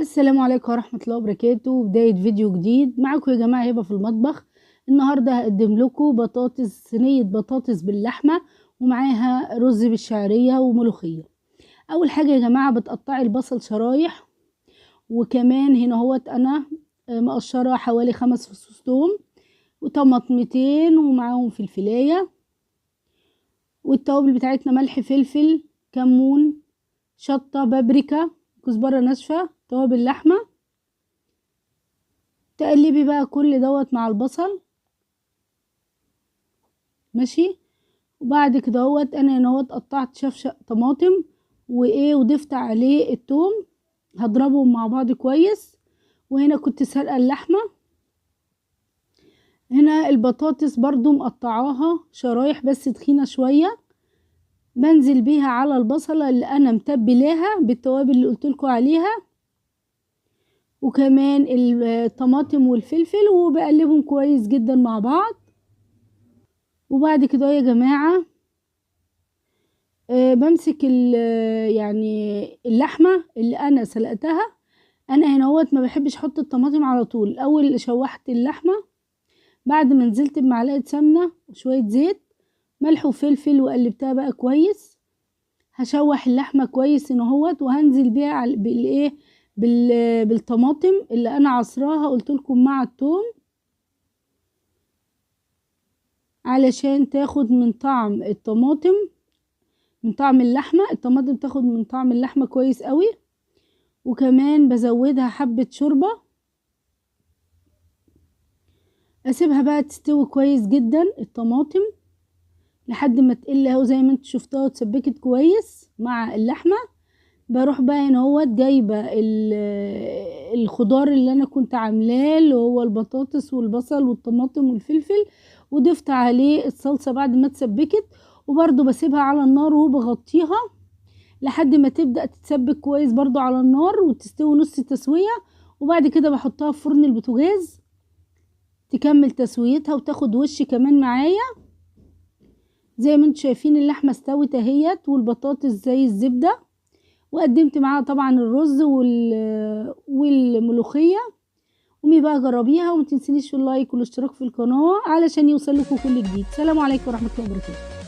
السلام عليكم ورحمة الله وبركاته. بداية فيديو جديد معاكم يا جماعة، هبة في المطبخ. النهاردة هقدم لكم صينية بطاطس باللحمة ومعاها رز بالشعرية وملوخية. اول حاجة يا جماعة بتقطعي البصل شرايح، وكمان هنا هوت انا مقشرة حوالي 5 فصوص توم وطماطمتين ومعاهم فلفلاية، والتوابل بتاعتنا ملح فلفل كمون شطة بابريكا كزبرة ناشفة توابل لحمة. تقلبي بقى كل دوت مع البصل ماشي. وبعد كده اهوت انا هنا اهوت قطعت شفشق طماطم وضفت عليه التوم، هضربهم مع بعض كويس. وهنا كنت سلقه اللحمه. هنا البطاطس برضو مقطعاها شرايح بس تخينه شويه، بنزل بيها على البصله اللي انا متبلاها بالتوابل اللي قلتلكوا عليها، وكمان الطماطم والفلفل، وبقلبهم كويس جدا مع بعض. وبعد كده يا جماعه بمسك يعني اللحمه اللي انا سلقتها. انا هنا هوت ما بحبش احط الطماطم على طول، الاول شوحت اللحمه، بعد ما نزلت بمعلقه سمنه وشويه زيت ملح وفلفل وقلبتها بقى كويس. هشوح اللحمه كويس هنا هوت، وهنزل بيها بالايه بالطماطم اللي انا عصراها قلت لكم مع الثوم، علشان تاخد من طعم الطماطم من طعم اللحمه. الطماطم تاخد من طعم اللحمه كويس قوي. وكمان بزودها حبة شوربة، اسيبها بقى تستوي كويس جدا الطماطم لحد ما تقل اهو زي ما انت شفتها وتسبكت كويس مع اللحمة. بروح بقى هنا اهوت جايبة الخضار اللي انا كنت عاملاه اللي هو البطاطس والبصل والطماطم والفلفل، وضفت عليه الصلصة بعد ما تسبكت، وبرضو بسيبها على النار وبغطيها لحد ما تبدأ تتسبك كويس برضو على النار وتستوي نص تسوية. وبعد كده بحطها في فرن البوتاجاز تكمل تسويتها وتاخد وش كمان معايا. زي ما انتم شايفين اللحمة استوت اهيت والبطاطس زي الزبدة، وقدمت معاها طبعا الرز والملوخية. قومي بقى جربيها وما تنسينيش في اللايك والاشتراك في القناة علشان يوصل لكم كل جديد. سلام عليكم ورحمة الله وبركاته.